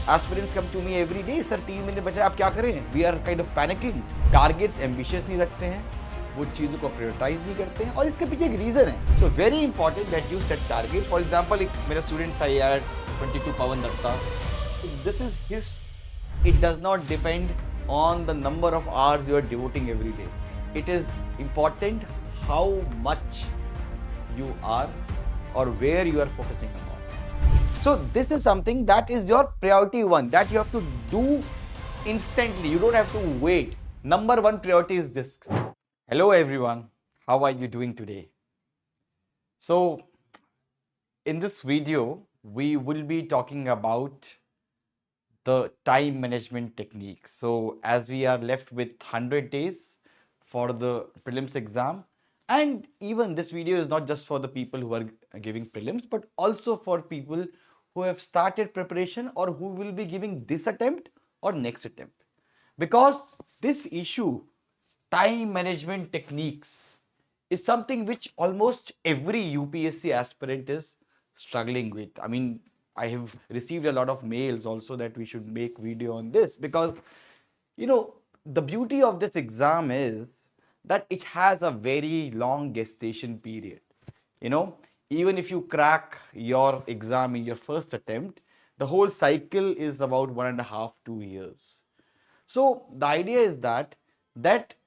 Aspirants come to me every day, sir 3 महीने बचे आप क्या करें? We are kind of panicking. Targets ambitious नहीं रखते हैं, वो चीज़ों को prioritize नहीं करते हैं और इसके पीछे एक reason है. So very important that you set targets. For example, एक मेरा student था यार 22 Pawan Datta. This is his. It does not depend on the number of hours you are devoting every day. It is important how much you are or where you are focusing on. So this is something that is your priority one that you have to do instantly. You don't have to wait. Number one priority is this. Hello everyone, how are you doing today? So in this video, we will be talking about the time management techniques. So as we are left with 100 days for the prelims exam, and even this video is not just for the people who are giving prelims, but also for people who have started preparation or who will be giving this attempt or next attempt. Because this issue, time management techniques, is something which almost every UPSC aspirant is struggling with. I mean, I have received a lot of mails also that we should make video on this because, you know, the beauty of this exam is that it has a very long gestation period. You know, even if you crack your exam in your first attempt, the whole cycle is about 1.5 to 2 years. So the idea is that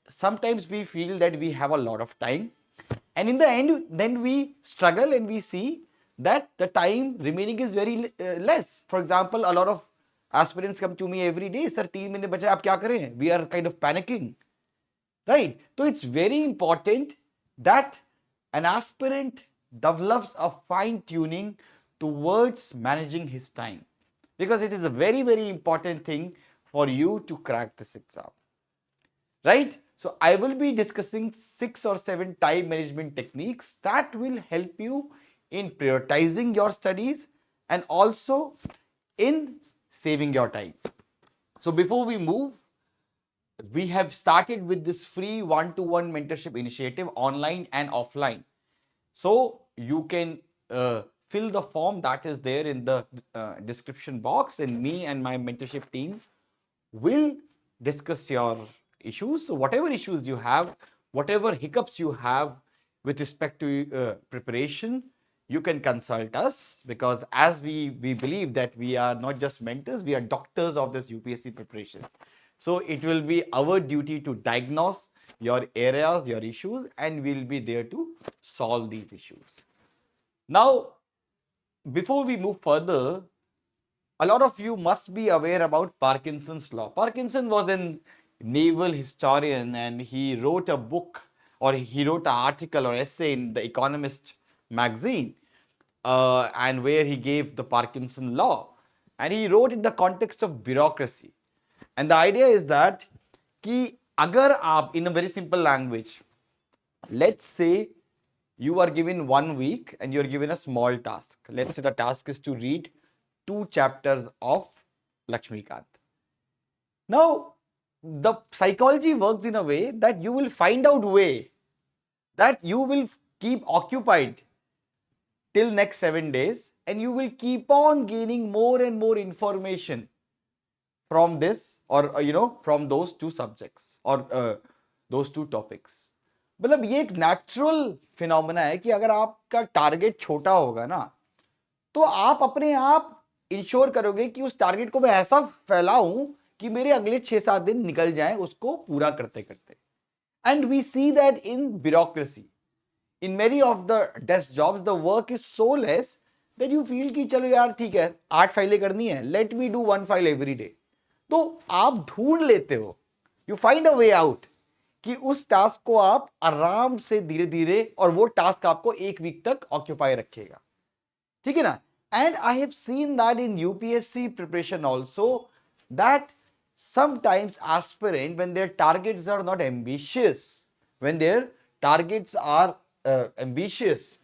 sometimes we feel that we have a lot of time, and in the end then we struggle and we see that the time remaining is very less. For example, a lot of aspirants come to me every day, sir 3 महीने बचे आप क्या करें? We are kind of panicking, right? So it's very important that an aspirant develops a fine tuning towards managing his time, because it is a very, very important thing for you to crack this exam, right? So I will be discussing 6 or 7 time management techniques that will help you in prioritizing your studies and also in saving your time. So before we move, we have started with this free one-to-one mentorship initiative, online and offline. So you can fill the form that is there in the description box, and me and my mentorship team will discuss your issues. So whatever issues you have, whatever hiccups you have with respect to preparation, you can consult us, because as we believe that we are not just mentors, we are doctors of this UPSC preparation. So it will be our duty to diagnose your areas, your issues, and we'll be there to solve these issues. Now, before we move further, a lot of you must be aware about Parkinson's law. Parkinson was a naval historian, and he wrote a book, or he wrote an article or essay in the Economist magazine, and where he gave the Parkinson law, and he wrote in the context of bureaucracy. And the idea is that कि अगर आप, in a very simple language, let's say you are given 1 week and you are given a small task. Let's say the task is to read 2 chapters of Lakshmikant. Now, the psychology works in a way that you will find out way that you will keep occupied till next 7 days, and you will keep on gaining more and more information from this, or you know, from those 2 subjects or those 2 topics. मतलब ये एक natural phenomena है कि अगर आपका target छोटा होगा ना, तो आप अपने आप इंश्योर करोगे कि उस टारगेट को मैं ऐसा फैलाऊं कि मेरे अगले 6-7 दिन निकल जाएं उसको पूरा करते करते. And we see that in bureaucracy, in many of the desk jobs, the work is so less that you feel कि चलो यार ठीक है 8 फाइलें करनी है, let me do 1 file every day. तो आप ढूंढ लेते हो, you find a way out कि उस टास्क को आप आराम से धीरे धीरे, और वो टास्क आपको 1 वीक तक ऑक्यूपाई रखेगा, ठीक है ना. And I have seen that in UPSC preparation also, that sometimes aspirant, when their targets are not ambitious, when their targets are ambitious,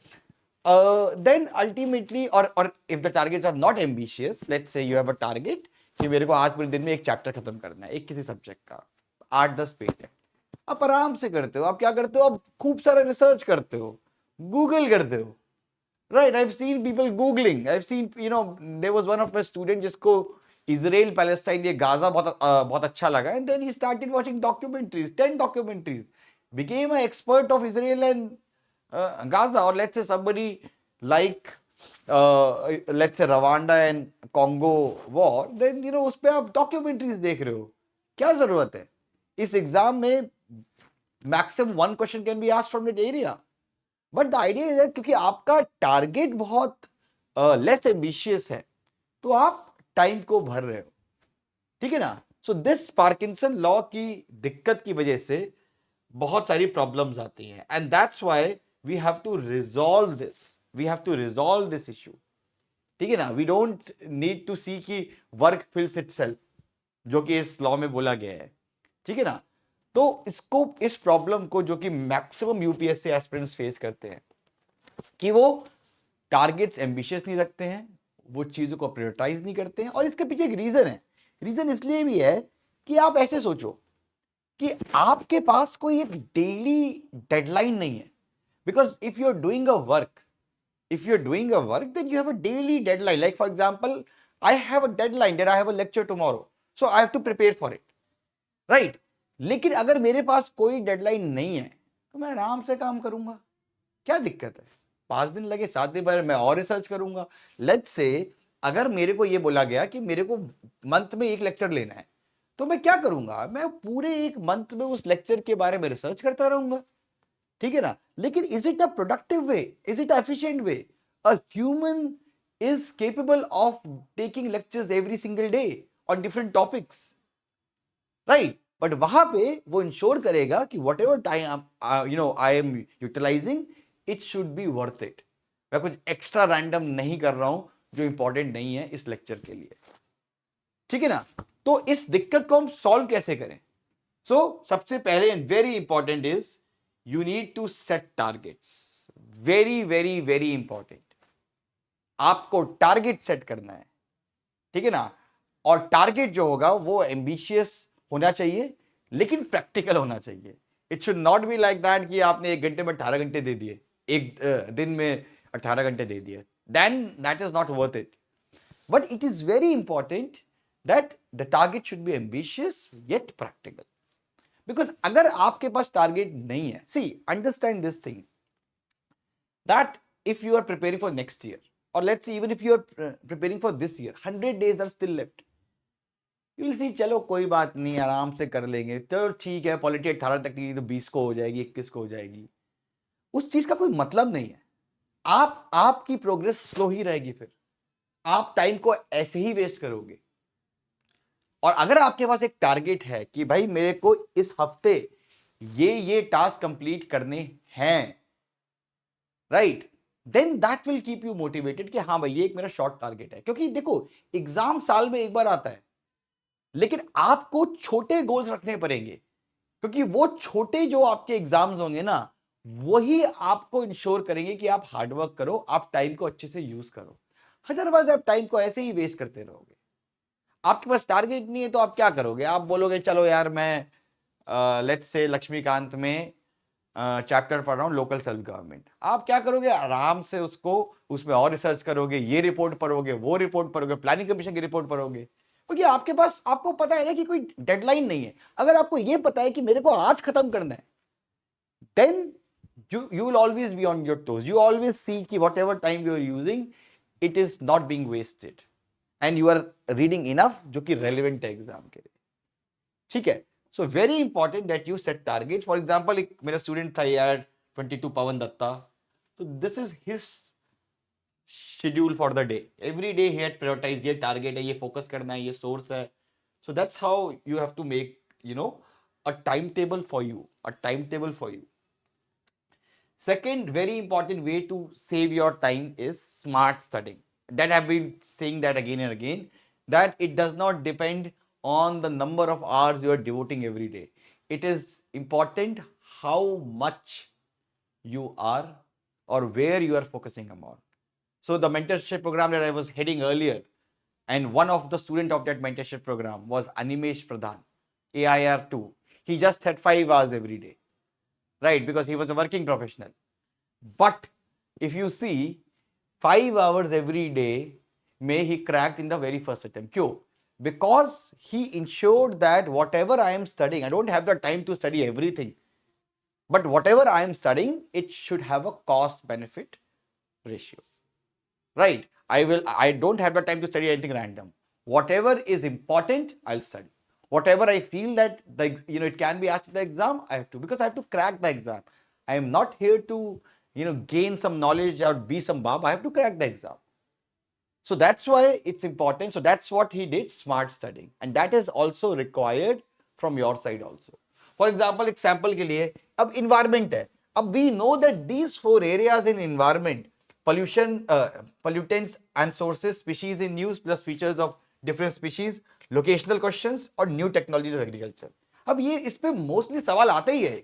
then ultimately, or if the targets are not ambitious, let's say you have a target कि मेरे को आज पूरे दिन में 1 chapter खत्म करना है, एक किसी सब्जेक्ट का 8-10 पेज है, आप आराम से करते हो. आप क्या करते हो, आप खूब सारा रिसर्च करते हो, गूगल करते हो, right? I've seen people googling. I've seen, you know, there was one of my students जिसको इजराइल पैलेस्टाइन, ये गाजा बहुत अच्छा लगा, and then he started watching documentaries, 10 documentaries, became an expert of Israel and Gaza, or let's say somebody like let's say Rwanda and Congo war, then you know उस पे आप documentaries देख रहे हो, क्या जरूरत है? इस एग्जाम में maximum 1 question can be asked from that area, but the idea is that क्योंकि आपका टारगेट बहुत लेस एम्बिशियस है, तो आप टाइम को भर रहे हो, ठीक है ना? सो दिस पार्किंसन लॉ की दिक्कत की वजह से बहुत सारी प्रॉब्लम्स आती हैं, and that's why we have to resolve this issue, ठीक है ना? We don't need to see कि वर्क फिल्स इटसेल्फ, जो कि इस लॉ में बोला गया है, ठीक है ना? तो इसको, इस प्रॉब्लम को जो कि मैक्सिमम यूपीएससी एस्पिरेंट्स फेस करते हैं कि वो टारगेट्स एम्बिशियस नहीं रखते हैं, वो चीजों को प्रायोरिटाइज नहीं करते हैं, और इसके पीछे एक रीजन है। रीजन इसलिए भी है कि आप ऐसे सोचो कि आपके पास कोई एक डेली डेडलाइन नहीं है, because if you are doing a work, then you have a daily deadline. Like for example, I have a deadline that I have a lecture tomorrow, so I have to prepare for it, right? लेकिन अगर मेरे पास कोई deadline नहीं है तो मैं आराम से काम करूंगा, क्या दिक्कत है? 5 दिन लगे, 7 दिन बाद मैं और रिसर्च करूंगा। लेट्स से अगर मेरे को ये बोला गया कि मेरे को मंथ में 1 लेक्चर लेना है, तो मैं क्या करूंगा? मैं पूरे 1 मंथ में उस लेक्चर के बारे में रिसर्च करता रहूंगा, ठीक है ना? लेकिन is it a productive way? Is it efficient way? A human is capable of taking lectures every single day on different topics, right? But वहां पे वो इंश्योर करेगा कि whatever time I am utilizing, it should be worth it. मैं कुछ extra random नहीं कर रहा हूं जो इंपॉर्टेंट नहीं है इस लेक्चर के लिए, ठीक है ना? तो इस दिक्कत को हम सॉल्व कैसे करें? सबसे पहले and very important is you need to set targets. very very very important. आपको टारगेट सेट करना है, ठीक है ना? और टारगेट जो होगा वो एम्बिशियस होना चाहिए, लेकिन प्रैक्टिकल होना चाहिए। It should not be like that कि आपने 1 घंटे में 18 घंटे दे दिए, एक दिन में 18 घंटे दे दिए, then that is not worth it. But it is very important that the target should be ambitious yet practical. Because अगर आपके पास टारगेट नहीं है, see understand this thing that if you are preparing for next year, और let's see even if you are preparing for this year, 100 days are still left, you will see चलो कोई बात नहीं, आराम से कर लेंगे, तो ठीक है, पॉलिटी 18 तक की तो 20 को हो जाएगी, 21 को हो जाएगी। उस चीज का कोई मतलब नहीं है। आपकी प्रोग्रेस स्लो ही रहेगी, फिर आप टाइम को ऐसे ही वेस्ट करोगे। और अगर आपके पास एक टारगेट है कि भाई मेरे को इस हफ्ते ये टास्क कंप्लीट करने हैं, right, then that will keep you motivated कि हाँ भाई ये एक मेरा शॉर्ट टारगेट है। क्योंकि देखो, एग्जाम साल में एक बार आता है, लेकिन आपको छोटे गोल्स रखने पड़ेंगे, क्योंकि वो छोटे जो आपके एग्जाम्स होंगे ना, वही आपको इंश्योर करेंगे कि आप हार्डवर्क करो, आप टाइम को अच्छे से यूज करो। अदरवाइज आप टाइम को ऐसे ही वेस्ट करते रहोगे। आपके पास टारगेट नहीं है तो आप क्या करोगे? आप बोलोगे चलो यार मैं लेट्स से लक्ष्मीकांत में चैप्टर पढ़ रहा हूँ लोकल सेल्फ गवर्नमेंट। आप क्या करोगे? आराम से उसको, उसमें और रिसर्च करोगे, ये रिपोर्ट पढ़ोगे, वो रिपोर्ट पढ़ोगे, प्लानिंग कमीशन की रिपोर्ट पढ़ोगे, क्योंकि आपके पास, आपको पता है ना कि कोई डेडलाइन नहीं है। अगर आपको ये पता है कि मेरे को आज खत्म करना है, then you will always be on your toes. You always see कि whatever time you are using, it is not being wasted and you are reading enough जो कि relevant है एग्जाम के लिए, ठीक है? So very important that you set targets. For example, एक मेरा स्टूडेंट था यार 22 पवन Dutta, so this is his schedule for the day. Every day he had prioritized, ये target है, ये focus करना है, ये source है. So that's how you have to make, you know, a timetable for you, a timetable for you. Second very important way to save your time is smart studying. That I've been saying that again and again, that it does not depend on the number of hours you are devoting every day. It is important how much you are or where you are focusing on. So the mentorship program that I was heading earlier, and one of the student of that mentorship program was Animesh Pradhan, AIR2. He just had 5 hours every day, right? Because he was a working professional. But if you see, 5 hours every day may he cracked in the very first attempt. क्यों? because he ensured that whatever I am studying, I don't have the time to study everything, but whatever I am studying, it should have a cost benefit ratio, right? I don't have the time to study anything random. Whatever is important, I'll study. Whatever I feel that it can be asked in the exam, I have to, because I have to crack the exam. I am not here to gain some knowledge or be some bab. I have to crack the exam. So that's why it's important. So that's what he did, smart studying. And that is also required from your side also. For example के लिए अब environment है. अब we know that these 4 areas in environment, pollution, pollutants and sources, species in use plus features of different species, locational questions और new technologies of agriculture. अब ये इस पे मोस्टली सवाल आते ही है.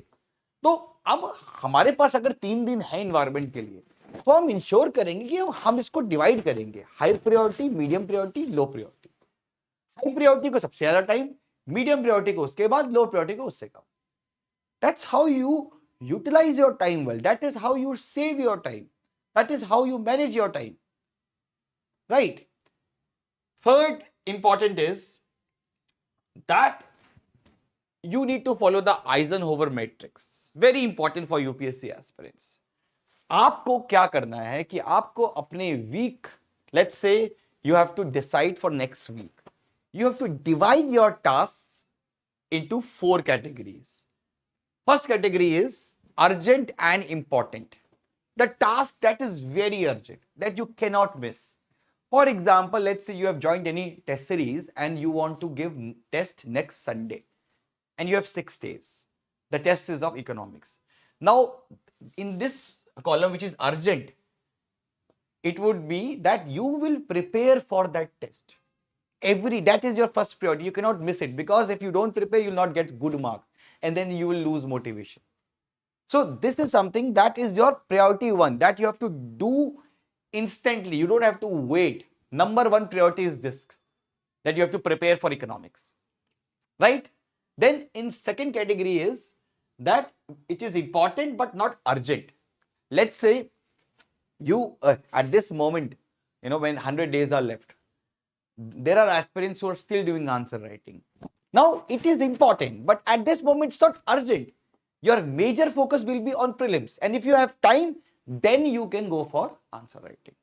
तो अब हमारे पास अगर 3 दिन है इन्वायरमेंट के लिए, तो हम इंश्योर करेंगे कि हम इसको डिवाइड करेंगे, high priority, medium priority, low priority. High priority को सबसे ज्यादा टाइम, मीडियम प्रायोरिटी को उसके बाद, लो प्रायोरिटी को उससे कम. That's how you utilize your time well. That is how you save your time. That is how you manage your time, right? Third important is that you need to follow the Eisenhower matrix. Very important for UPSC aspirants. आपको क्या करना है कि आपको अपने week, let's say you have to decide for next week, you have to divide your tasks into 4 categories. First category is urgent and important. The task that is very urgent, that you cannot miss. For example, let's say you have joined any test series and you want to give test next Sunday. And you have 6 days. The test is of economics. Now, in this column, which is urgent, it would be that you will prepare for that test. That is your first priority. You cannot miss it, because if you don't prepare, you will not get good marks, and then you will lose motivation. So this is something that is your priority 1, that you have to do instantly. You don't have to wait. Number 1 priority is this, that you have to prepare for economics, right? Then in second category is that it is important but not urgent. Let's say you at this moment, when 100 days are left, there are aspirants who are still doing answer writing. Now it is important, but at this moment it's not urgent. Your major focus will be on prelims, and if you have time, then you can go for answer writing.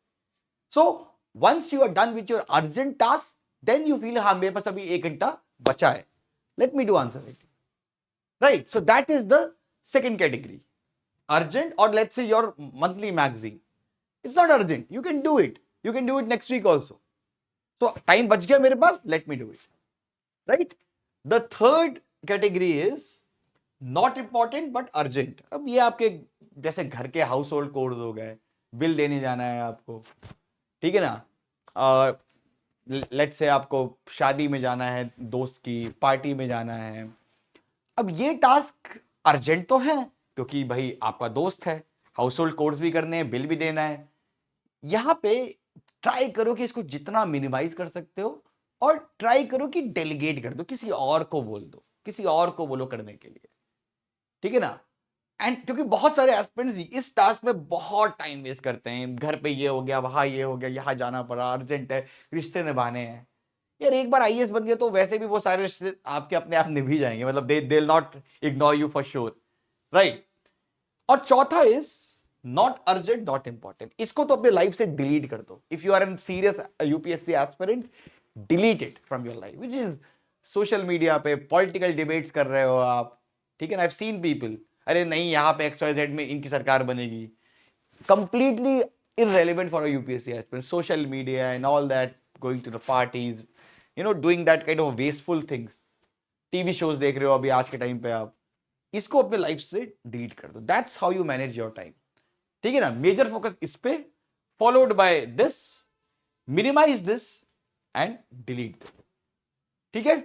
So once you are done with your urgent task, then you feel, हाँ मेरे पास अभी 1 घंटा बचा है, let me do answer writing, right? So that is the second category, urgent. Or let's say your monthly magazine, it's not urgent, you can do it, next week also. So time बच गया मेरे पास, let me do it, right? The third category is not important but urgent. अब ये आपके जैसे घर के house hold course हो गए, बिल देने जाना है आपको, ठीक है ना, लेट्स से आपको शादी में जाना है, दोस्त की पार्टी में जाना है. अब ये टास्क अर्जेंट तो है, क्योंकि भाई आपका दोस्त है, हाउस होल्ड कोर्स भी करने हैं, बिल भी देना है. यहाँ पे ट्राई करो कि इसको जितना मिनिमाइज कर सकते हो, और ट्राई करो कि डेलीगेट कर दो, किसी और को बोल दो, किसी और को बोलो करने के लिए, ठीक है ना? एंड क्योंकि बहुत सारे एस्पिरेंट्स इस टास्क में बहुत टाइम वेस्ट करते हैं, घर पे ये हो गया, वहां ये हो गया, यहाँ जाना पड़ा, अर्जेंट है, रिश्ते निभाने हैं. यार एक बार आईएएस बन गया तो वैसे भी वो सारे रिश्ते आपके अपने आप निभ जाएंगे, मतलब they will not ignore you for sure, right? और चौथा is not urgent not important. इसको तो अपने लाइफ से डिलीट कर दो. If you are an serious UPSC aspirant, delete it from your life. Which is social media पे political debates कर रहे हो आप, ठीक है ना? आई हैव सीन पीपल, अरे नहीं यहाँ पे XYZ में इनकी सरकार बनेगी. Completely irrelevant for a UPSC aspirant. Social media and all that, going to the parties, doing that kind of wasteful things. TV shows देख रहे हो अभी आज के टाइम पे, आप इसको अपने लाइफ से डिलीट कर दो. That's how you manage your time, ठीक है ना? मेजर फोकस इस पे, followed by this, minimize this and delete this, ठीक है?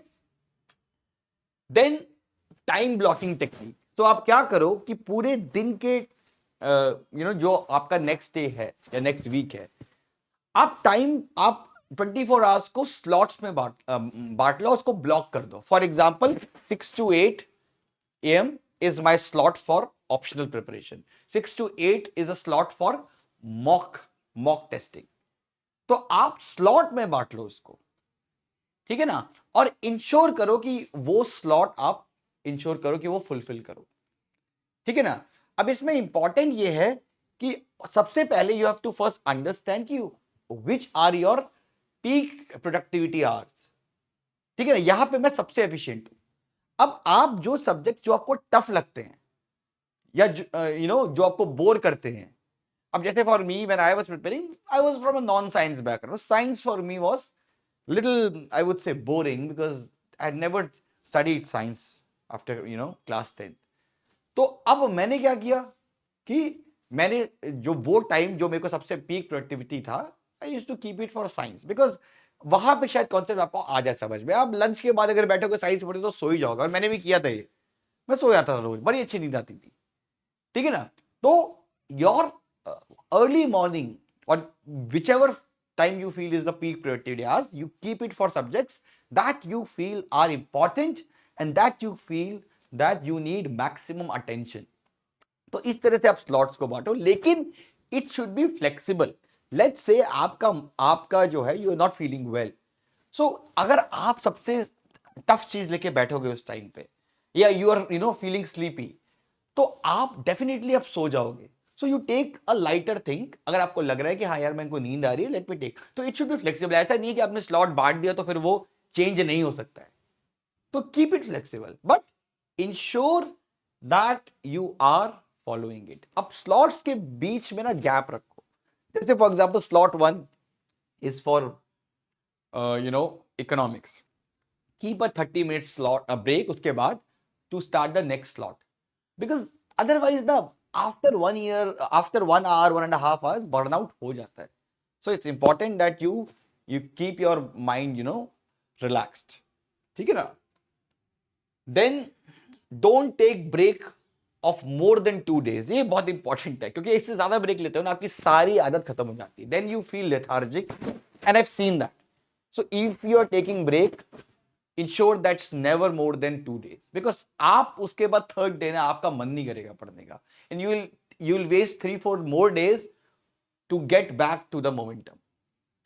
Then time blocking technique. तो आप क्या करो कि पूरे दिन के जो आपका नेक्स्ट डे है या नेक्स्ट वीक है, आप 24 आवर्स को स्लॉट्स में बांट लो, उसको ब्लॉक कर दो. For example 6 to 8 AM is my slot for optional preparation. 6 to 8 is a slot for mock testing. तो आप स्लॉट में बांट लो उसको, ठीक है ना, और इंश्योर करो कि वो स्लॉट आप इंश्योर करो कि वो फुलफिल करो, ठीक है ना। अब इसमें इंपॉर्टेंट ये है कि सबसे पहले you have to first understand कि which are your peak productivity hours, ठीक है ना, यहां पे मैं सबसे एफिशिएंट हूं। अब आप जो सब्जेक्ट जो आपको टफ लगते हैं या जो आपको बोर करते हैं, अब जैसे for me when I was preparing, I was from a non science background, science for me was little I would say boring because I had never studied science after class 10। तो अब मैंने क्या किया कि मैंने जो वो टाइम जो मेरे को सबसे पीक प्रोडक्टिविटी था, I used to keep it for science, because वहां पे शायद कॉन्सेप्ट आपको आ जाए समझ में। आप लंच के बाद अगर बैठोगे साइंस पढ़े तो सो ही जाओगे, और मैंने भी किया था ये, मैं सो जाता था रोज, बड़ी अच्छी नींद आती थी, ठीक है ना। तो योर अर्ली मॉर्निंग और which ever time you feel is the peak productivity hours, you keep it for subjects that you feel are important and that you feel that you need maximum attention. तो इस तरह से आप slots को बांटो, लेकिन it should be flexible. Let's say आपका जो है you are not feeling well, so अगर आप सबसे टफ चीज लेके बैठोगे उस टाइम पे, या यू आर फीलिंग स्लीपी, तो आप डेफिनेटली आप सो जाओगे। So you take a lighter thing, अगर आपको लग रहा है कि हाँ यार मेरे को नींद आ रही है, लेट मी टेक, तो इट शुड बी फ्लेक्सिबल। ऐसा नहीं है कि आपने स्लॉट बांट दिया तो फिर वो चेंज नहीं हो सकता है, तो keep it flexible but ensure that you are following it. अब स्लॉट्स के बीच में ना गैप रखो, जैसे for example slot 1 is for economics, keep a 30 minute slot break उसके बाद to start the next slot, because otherwise ना after 1 year, after 1 hour 1.5 hours burnout हो जाता है। So it's important that you keep your mind relaxed, ठीक है ना। Then don't take break of more than 2 days, ये बहुत इंपॉर्टेंट है, क्योंकि इससे ज्यादा ब्रेक लेते हो ना आपकी सारी आदत खत्म हो जाती है, then you feel lethargic and I have seen that. So if you are taking break, ensure that's never more than 2 days, because आप उसके बाद थर्ड डे ना आपका मन नहीं करेगा पढ़ने का, and you will waste 3-4 more days to get back to the momentum.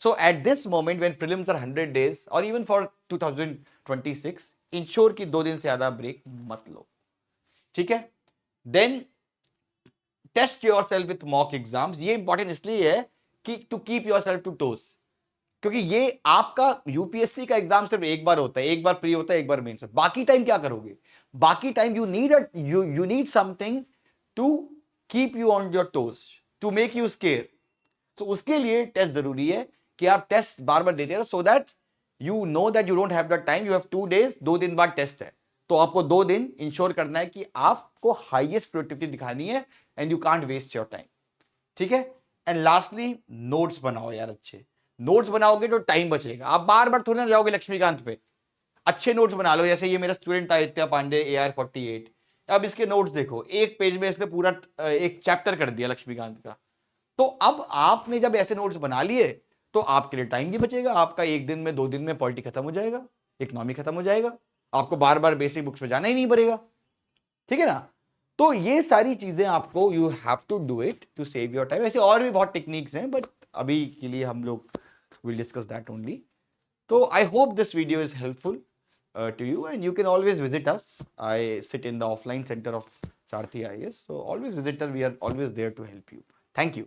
So at this moment when prelims are 100 days or even for 2026, ensure कि 2 दिन से ज्यादा ब्रेक मत लो, ठीक है। Then test yourself with mock exams, ये important इसलिए है कि to keep yourself to toes, क्योंकि ये आपका यूपीएससी का एग्जाम सिर्फ एक बार होता है, एक बार प्री होता है, एक बार मेंस, बाकी टाइम क्या करोगे? बाकी time you need something to keep you on your toes, to make you scare. तो उसके लिए टेस्ट जरूरी है कि आप टेस्ट बार बार देते रहो, so that you know that you don't have the time, you have 2 days, 2 दिन बाद टेस्ट है, तो आपको 2 दिन इंश्योर करना है कि आपको हाईएस्ट प्रोडक्टिविटी दिखानी है and you can't waste your time, ठीक है। एंड लास्टली नोट्स बनाओ यार, अच्छे नोट्स बनाओगे तो टाइम बचेगा, आप बार बार थोड़ी ना जाओगे लक्ष्मीकांत पे। अच्छे नोट्स बना लो, जैसे ये मेरा स्टूडेंट था आदित्य पांडे AR48, अब इसके नोट्स देखो, एक पेज में इसने पूरा एक चैप्टर कर दिया लक्ष्मीकांत का। तो अब आपने जब ऐसे नोट्स बना लिए तो आपके लिए टाइम भी बचेगा, आपका 1 दिन में 2 दिन में पॉलिटी खत्म हो जाएगा, इकोनॉमी खत्म हो जाएगा, आपको बार बार बेसिक बुक्स पे जाना ही नहीं पड़ेगा, ठीक है ना। तो ये सारी चीजें आपको you have to do it to save your time. ऐसे और भी बहुत टेक्निक्स हैं, बट अभी के लिए हम लोग विल डिस्कस दैट ओनली। तो I hope this video is helpful to you, and you can always visit us. I sit in the offline center of Sarthi IAS, so always visit us, we are always there to help you. Thank you.